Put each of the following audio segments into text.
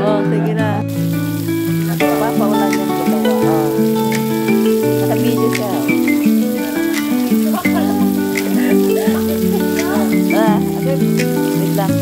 Oh, sige na. Nagpapaulan yung dalawa. Oh. Naka-video siya. Wait lang.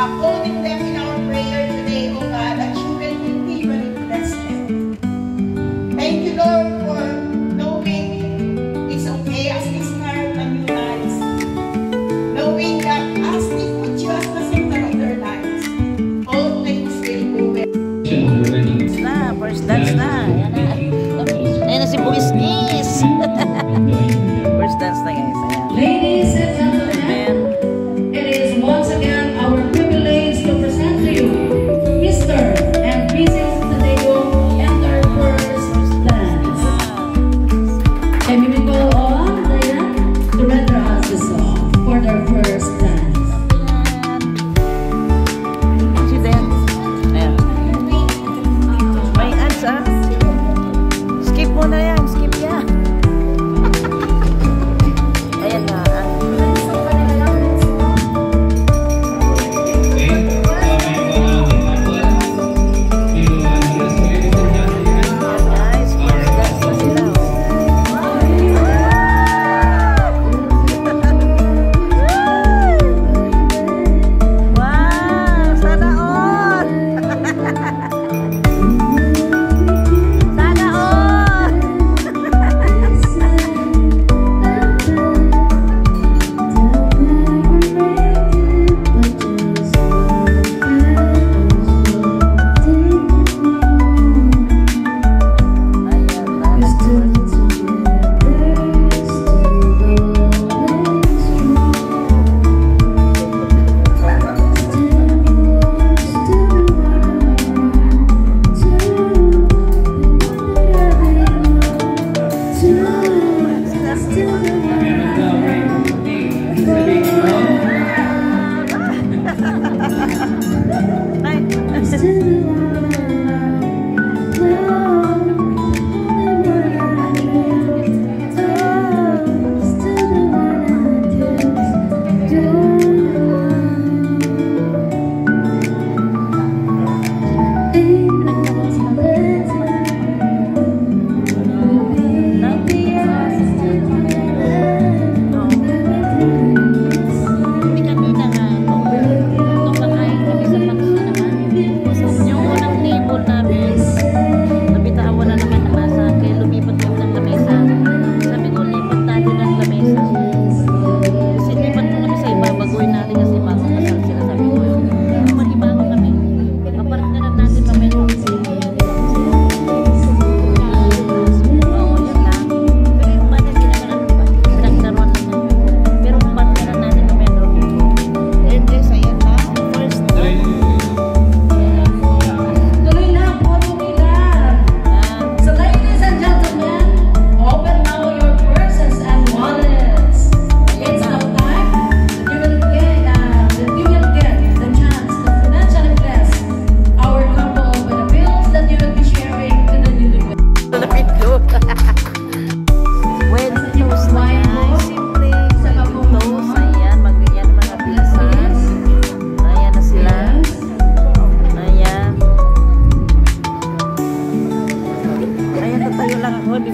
Upholding them in our prayer today, O God, that you will continually bless them. Thank you, Lord, for knowing it's okay as we start a new lives. Knowing that as we put you as the center of their lives, all things will go well. First dance na. Ayan na si Buisnis. First dance na guys. Ayan. Ladies and gentlemen, it is once again our privilege to present to you Mr. and Mrs. Tadeo and their first dance.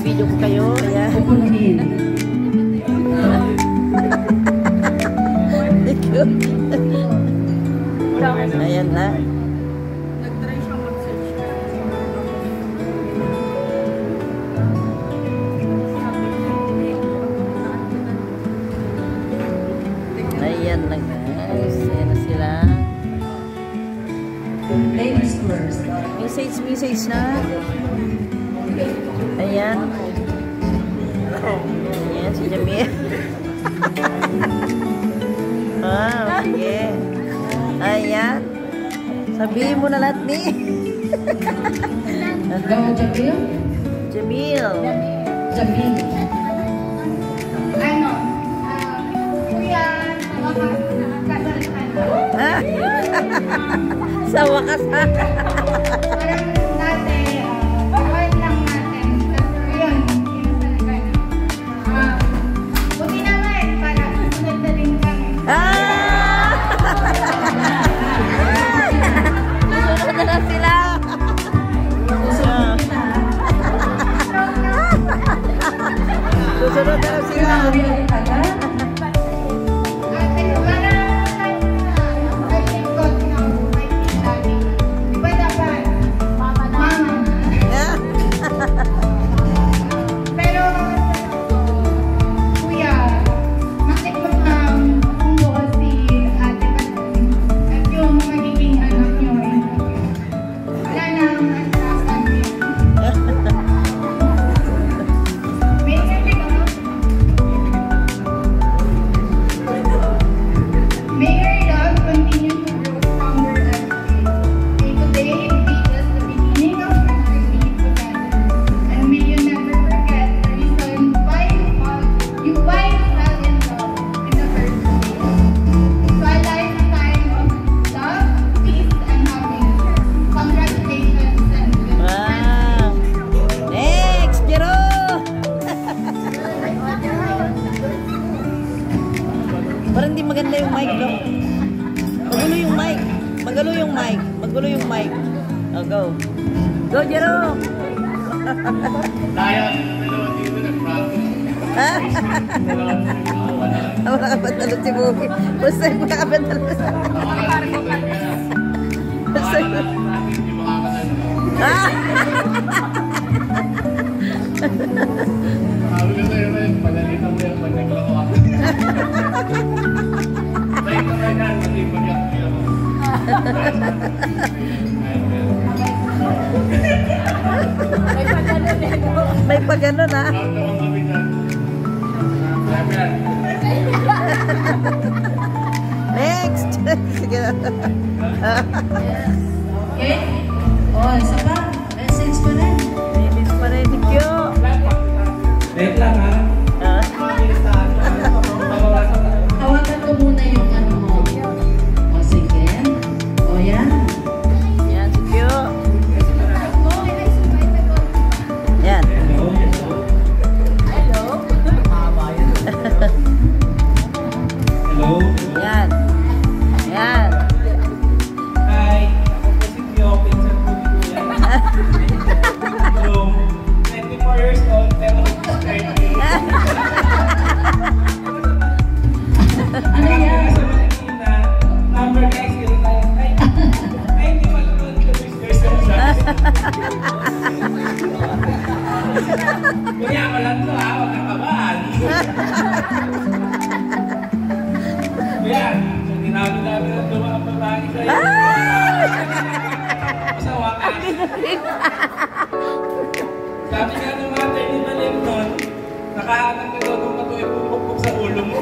binibidyo ko kayo. Ayan. Pupunuin. Ayan na. Ayan na guys. Ayan na sila. Ladies first. Message na. Ayan. Ayan si Jamil. Ah, sige. Ayan. Sabihin mo na lahat ni. Go, Jamil. Jamil. Jamil. Ano? Kuya, kasal ka na. Ah. Sa wakas ha. Parang dati, bawal lang natin. Pero yun, kinasal ka na. Buti naman, para susunod na din kami. Ah! Susunod na lang sila. Susunod na lang sila. Parang hindi maganda yung mic, no? Magulo yung mic. Magulo yung mic. Magulo yung mic. Oh, go. Go, Jero! Lion, dalawa dito nag-practice. Makakapantalon si Bukit. Basta yung makakapantalon. Basta yung... Hindi makakatanong. Ah! Sabi ko sa'yo rin, pagalitan mo yung pag naglako ako. Sa'yo ko rin yan, pati pag-yakti ako. May pag-ganon, ha? Proud naman kami dyan. Sabi yan. Next! Sige na. Okay? Oh, isa pa. Message pa rin. Miss pa rin, thank you. Wait lang ha. Hawakan ko muna yung ano mo. O, sige. O, yan. Yan, thank you. Yan. Hello. Yan. Yan. Hi. Ako po si Pio. Pinsan po ni Kuya. Hello. 24 years old, pero 30. Ano yan? Sa Manila, number guys, yun tayo. Ay, hindi malunod ka, Mr. Sanchez. Kuya, ako lang to ha, huwag kang kabahan. Kuya, tinago namin ang dumaan babae sa'yo. Sa wakas. Sabi nga ng mga attorney Balik nun, nakahanap ka daw ng matuwi pupukpuk sa ulo mo.